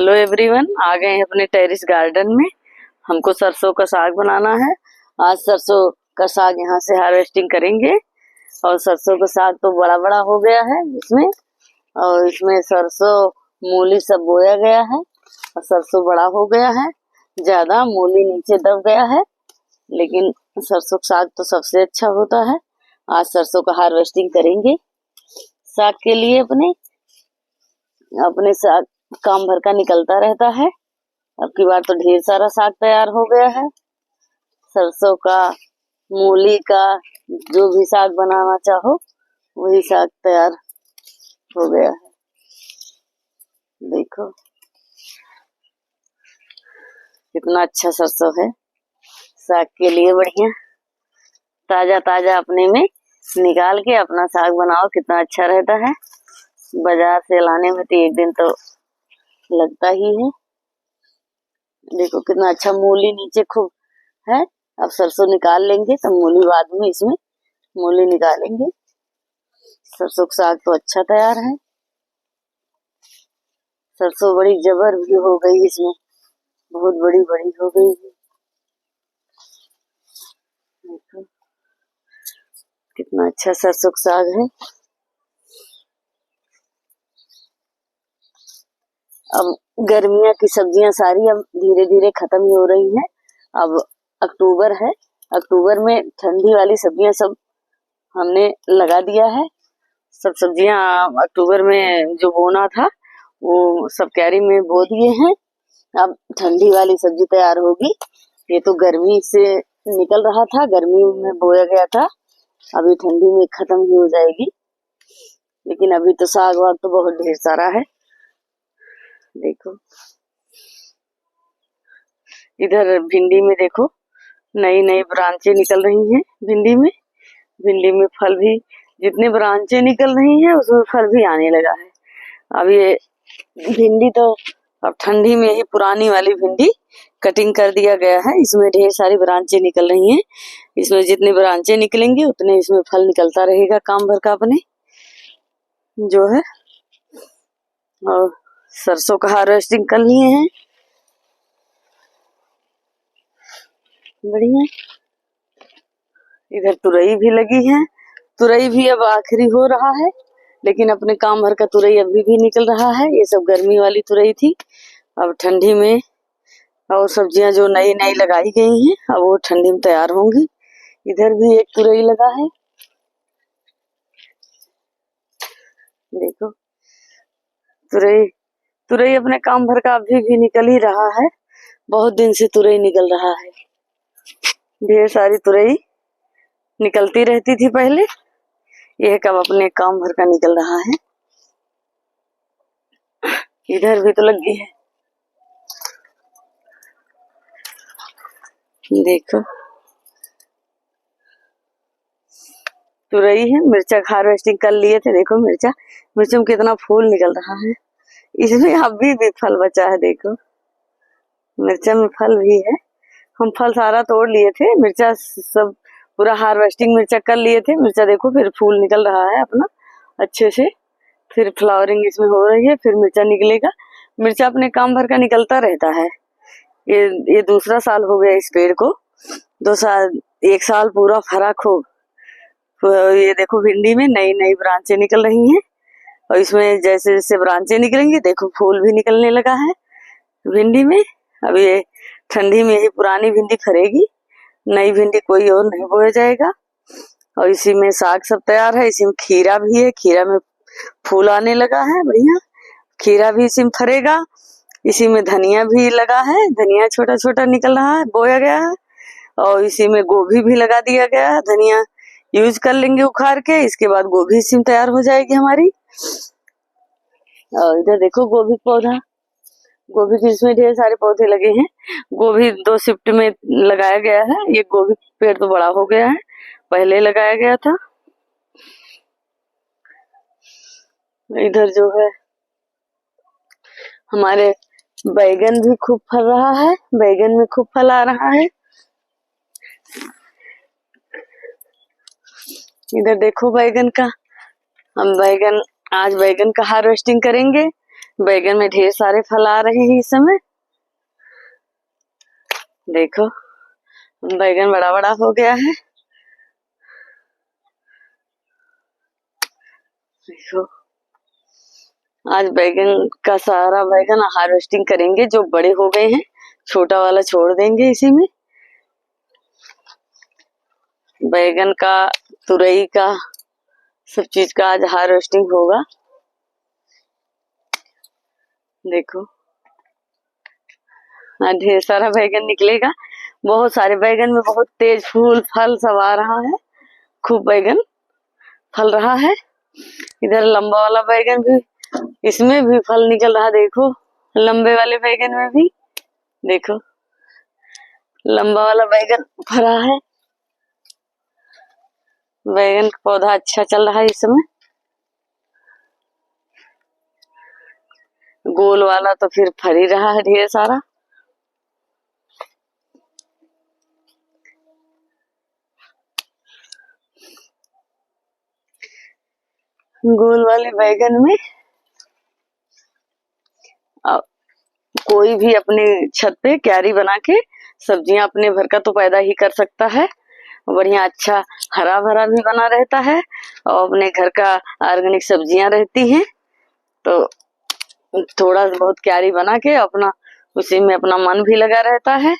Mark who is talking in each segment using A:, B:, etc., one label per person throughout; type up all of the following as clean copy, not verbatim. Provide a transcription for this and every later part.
A: Hello everyone, आ गए हैं अपने टेरिस गार्डन में। हमको सरसों का साग बनाना है। आज सरसों का साग यहाँ से हार्वेस्टिंग करेंगे। और सरसों का साग तो बड़ा बड़ा हो गया है इसमें, और इसमें सरसों मूली सब बोया गया है और सरसों बड़ा हो गया है ज्यादा, मूली नीचे दब गया है। लेकिन सरसों का साग तो सबसे अच्छा होता है। आज सरसों का हार्वेस्टिंग करेंगे साग के लिए। अपने साग काम भर का निकलता रहता है। अब की बार तो ढेर सारा साग तैयार हो गया है। सरसों का, मूली का, जो भी साग बनाना चाहो वही साग तैयार हो गया है। देखो कितना अच्छा सरसों है साग के लिए, बढ़िया ताजा ताजा अपने में निकाल के अपना साग बनाओ, कितना अच्छा रहता है। बाजार से लाने में तो एक दिन तो लगता ही है। देखो कितना अच्छा, मूली नीचे खूब है। अब सरसों निकाल लेंगे तब मूली बाद में इसमें मूली निकालेंगे। सरसों का साग तो अच्छा तैयार है। सरसों बड़ी जबर भी हो गई, इसमें बहुत बड़ी बड़ी हो गई है। देखो कितना अच्छा सरसों का साग है। अब गर्मियां की सब्जियां सारी अब धीरे धीरे खत्म ही हो रही हैं। अब अक्टूबर है, अक्टूबर में ठंडी वाली सब्जियां सब हमने लगा दिया है। सब सब्जियां अक्टूबर में जो बोना था वो सब क्यारी में बो दिए हैं। अब ठंडी वाली सब्जी तैयार होगी। ये तो गर्मी से निकल रहा था, गर्मी में बोया गया था, अभी ठंडी में खत्म ही हो जाएगी। लेकिन अभी तो साग वाग तो बहुत ढेर सारा है। देखो इधर भिंडी में देखो नई नई ब्रांचें निकल रही हैं। भिंडी में फल भी, जितने ब्रांचें निकल रही हैं उसमें फल भी आने लगा है। अब ये भिंडी तो अब ठंडी में ही पुरानी वाली भिंडी कटिंग कर दिया गया है। इसमें ढेर सारी ब्रांचें निकल रही हैं। इसमें जितनी ब्रांचें निकलेंगी उतने इसमें फल निकलता रहेगा काम भर का अपने जो है। और सरसों का हार्वेस्टिंग कर लिए हैं, बढ़िया। इधर तुरई भी लगी है। तुरई भी अब आखिरी हो रहा है, लेकिन अपने काम भर का तुरई अभी भी निकल रहा है। ये सब गर्मी वाली तुरई थी, अब ठंडी में और सब्जियां जो नई नई लगाई गई हैं अब वो ठंडी में तैयार होंगी। इधर भी एक तुरई लगा है, देखो तुरई। तुरई अपने काम भर का अभी भी निकल ही रहा है, बहुत दिन से तुरई निकल रहा है। ढेर सारी तुरई निकलती रहती थी पहले, यह कब अपने काम भर का निकल रहा है। इधर भी तो लगी है, देखो तुरई है। मिर्चा हार्वेस्टिंग कर लिए थे, देखो मिर्चा में कितना फूल निकल रहा है। इसमें अभी भी फल बचा है, देखो मिर्चा में फल भी है। हम फल सारा तोड़ लिए थे, मिर्चा सब पूरा हार्वेस्टिंग मिर्चा कर लिए थे। मिर्चा देखो फिर फूल निकल रहा है अपना अच्छे से, फिर फ्लावरिंग इसमें हो रही है, फिर मिर्चा निकलेगा। मिर्चा अपने काम भर का निकलता रहता है। ये दूसरा साल हो गया इस पेड़ को, 2 साल, 1 साल पूरा फरा खूब। तो ये देखो भिंडी में नई नई ब्रांचें निकल रही हैं, और इसमें जैसे जैसे ब्रांचें निकलेंगी देखो फूल भी निकलने लगा है भिंडी में। अब ये ठंडी में ही पुरानी भिंडी फरेगी, नई भिंडी कोई और नहीं बोया जाएगा। और इसी में साग सब तैयार है। इसी में खीरा भी है, खीरा में फूल आने लगा है, बढ़िया खीरा भी इसी में फरेगा। इसी में धनिया भी लगा है, धनिया छोटा छोटा निकल रहा है, बोया गया है। और इसी में गोभी भी लगा दिया गया है। धनिया यूज कर लेंगे उखाड़ के, इसके बाद गोभी इसी में तैयार हो जाएगी हमारी। और इधर देखो गोभी पौधा, गोभी के इसमें ढेर सारे पौधे लगे हैं। गोभी 2 शिफ्ट में लगाया गया है। ये गोभी पेड़ तो बड़ा हो गया है, पहले लगाया गया था। इधर जो है हमारे बैगन भी खूब फल रहा है, बैगन में खूब फल आ रहा है। इधर देखो बैगन का, हम आज बैगन का हार्वेस्टिंग करेंगे। बैगन में ढेर सारे फल आ रहे हैं इस समय। देखो बैगन बड़ा बड़ा हो गया है। देखो आज बैगन का सारा बैगन हार्वेस्टिंग करेंगे, जो बड़े हो गए हैं छोटा वाला छोड़ देंगे इसी में। बैगन का, तुरई का, सब चीज का आज हार्वेस्टिंग होगा। देखो आज ढेर सारा बैगन निकलेगा। बहुत सारे बैगन में बहुत तेज फूल फल सब आ रहा है। खूब बैगन फल रहा है। इधर लंबा वाला बैगन भी, इसमें भी फल निकल रहा। देखो लंबे वाले बैगन में भी देखो लंबा वाला बैगन भरा है। बैगन का पौधा अच्छा चल रहा है इस समय। गोल वाला तो फिर फल ही रहा है ढेर सारा। गोल वाले बैगन में कोई भी अपने छत पे क्यारी बना के सब्जियां अपने भर का तो पैदा ही कर सकता है। बढ़िया अच्छा हरा भरा भी बना रहता है और अपने घर का ऑर्गेनिक सब्जियां रहती हैं। तो थोड़ा बहुत क्यारी बना के अपना उसी में अपना मन भी लगा रहता है,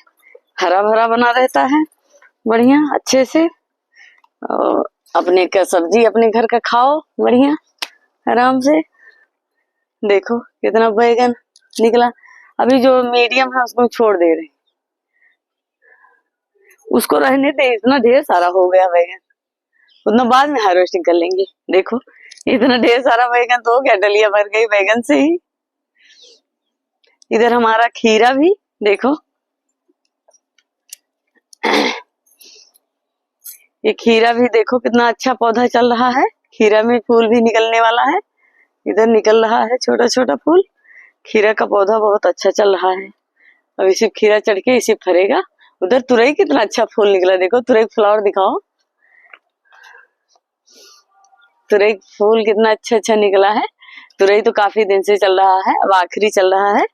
A: हरा भरा बना रहता है बढ़िया अच्छे से। और अपने का सब्जी अपने घर का खाओ बढ़िया आराम से। देखो कितना बैगन निकला। अभी जो मीडियम है उसको छोड़ दे रहे, उसको रहने दे। इतना ढेर सारा हो गया बैगन, उतना बाद में हार्वेस्टिंग कर लेंगे। देखो इतना ढेर सारा बैगन तो हो गया, डलिया भर गई बैगन से ही। इधर हमारा खीरा भी देखो, ये खीरा भी देखो कितना अच्छा पौधा चल रहा है। खीरा में फूल भी निकलने वाला है। इधर निकल रहा है छोटा छोटा फूल। खीरा का पौधा बहुत अच्छा चल रहा है। अब इसी खीरा चढ़ के इसी फरेगा। उधर तुरई कितना अच्छा फूल निकला। देखो तुरई फ्लावर दिखाओ। तुरई फूल कितना अच्छा अच्छा निकला है। तुरई तो काफी दिन से चल रहा है, अब आखिरी चल रहा है।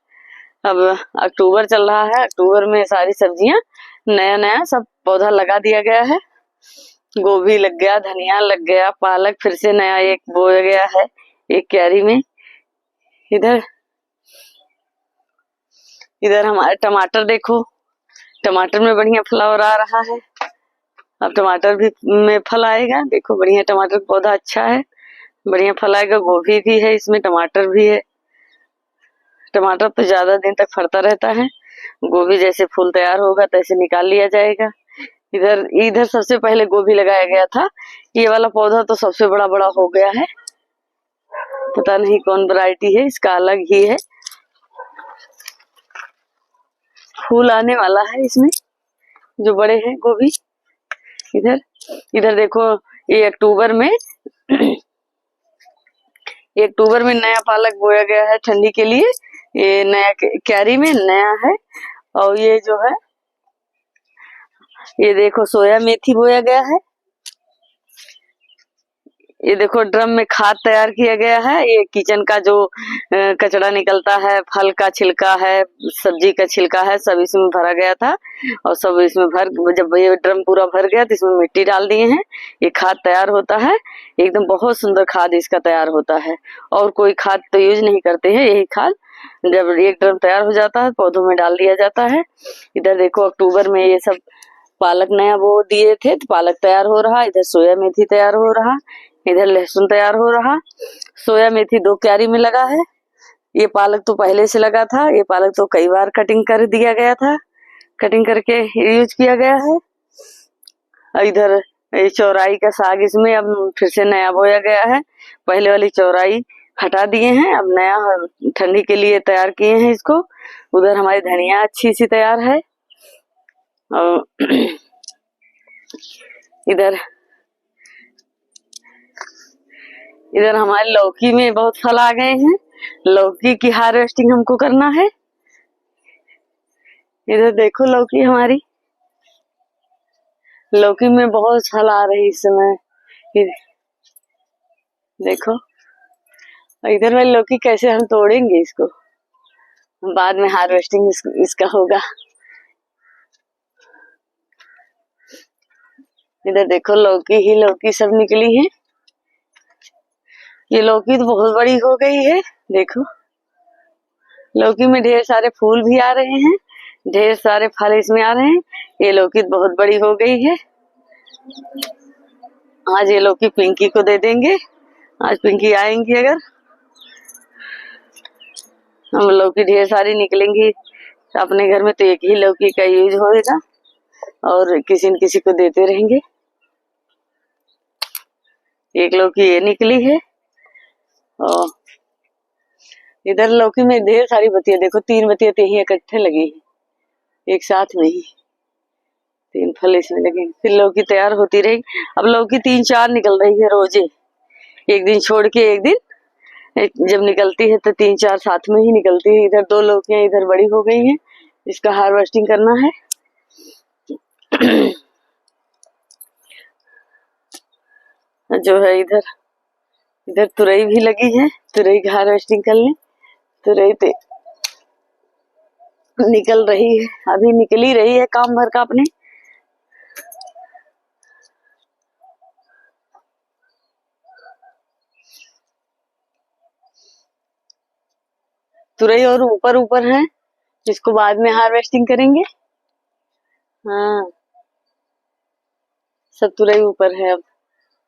A: अब अक्टूबर चल रहा है। अक्टूबर में सारी सब्जियां नया नया सब पौधा लगा दिया गया है। गोभी लग गया, धनिया लग गया, पालक फिर से नया एक बोया गया है एक क्यारी में। इधर इधर हमारे टमाटर देखो, टमाटर में बढ़िया फ्लावर आ रहा है। अब टमाटर भी में फल आएगा। देखो बढ़िया टमाटर का पौधा अच्छा है, बढ़िया फल आएगा। गोभी भी है इसमें, टमाटर भी है। टमाटर तो ज्यादा दिन तक फलता रहता है। गोभी जैसे फूल तैयार होगा तैसे निकाल लिया जाएगा। इधर इधर सबसे पहले गोभी लगाया गया था। ये वाला पौधा तो सबसे बड़ा बड़ा हो गया है। पता नहीं कौन वैरायटी है, इसका अलग ही है। फूल आने वाला है इसमें, जो बड़े हैं गोभी। इधर इधर देखो ये अक्टूबर में ये अक्टूबर में नया पालक बोया गया है ठंडी के लिए। ये नया क्यारी में नया है। और ये जो है ये देखो सोया मेथी बोया गया है। ये देखो ड्रम में खाद तैयार किया गया है। ये किचन का जो कचरा निकलता है, फल का छिलका है, सब्जी का छिलका है, सब इसमें भरा गया था। और सब इसमें भर, जब ये ड्रम पूरा भर गया तो इसमें मिट्टी डाल दिए हैं। ये खाद तैयार होता है, एकदम बहुत सुंदर खाद इसका तैयार होता है। और कोई खाद तो यूज नहीं करते हैं, यही खाद जब एक ड्रम तैयार हो जाता है पौधों में डाल दिया जाता है। इधर देखो अक्टूबर में ये सब पालक नया वो दिए थे तो पालक तैयार हो रहा। इधर सोया मेथी तैयार हो रहा, इधर लहसुन तैयार हो रहा। सोया मेथी 2 क्यारी में लगा है। ये पालक तो पहले से लगा था। ये पालक तो कई बार कटिंग कर दिया गया था, कटिंग करके यूज किया गया है। इधर ये चौराई का साग इसमें अब फिर से नया बोया गया है। पहले वाली चौराई हटा दिए हैं, अब नया ठंडी के लिए तैयार किए हैं इसको। उधर हमारी धनिया अच्छी सी तैयार है। और इधर इधर हमारी लौकी में बहुत फल आ गए हैं। लौकी की हार्वेस्टिंग हमको करना है। इधर देखो लौकी हमारी, लौकी में बहुत फल आ रही इस समय। देखो और इधर वाली लौकी कैसे हम तोड़ेंगे इसको, बाद में हार्वेस्टिंग इसका होगा। इधर देखो लौकी ही लौकी सब निकली है। ये लौकी तो बहुत बड़ी हो गई है। देखो लौकी में ढेर सारे फूल भी आ रहे हैं, ढेर सारे फल इसमें आ रहे हैं। ये लौकी तो बहुत बड़ी हो गई है। आज ये लौकी पिंकी को दे देंगे। आज पिंकी आएंगी अगर, हम लौकी ढेर सारी निकलेंगी अपने घर में तो एक ही लौकी का यूज होगा और किसी न किसी को देते रहेंगे। एक लौकी ये निकली है और इधर लौकी में ढेर सारी बतिया, देखो 3 बतिया तो यही इकट्ठे लगी है, एक साथ में ही 3 फल इसमें लगे। फिर लौकी तैयार होती रहेगी। अब लौकी 3-4 निकल रही है रोजे, एक दिन छोड़ के एक दिन जब निकलती है तो 3-4 साथ में ही निकलती है। इधर 2 लौकियां इधर बड़ी हो गई हैं, इसका हार्वेस्टिंग करना है। जो है इधर तुरई भी लगी है, तुरई की हार्वेस्टिंग कर लें। तुरई तो निकल रही है, अभी निकल ही रही है काम भर का अपने। तुरई और ऊपर ऊपर है, जिसको बाद में हार्वेस्टिंग करेंगे। हाँ सब तुरई ऊपर है अब।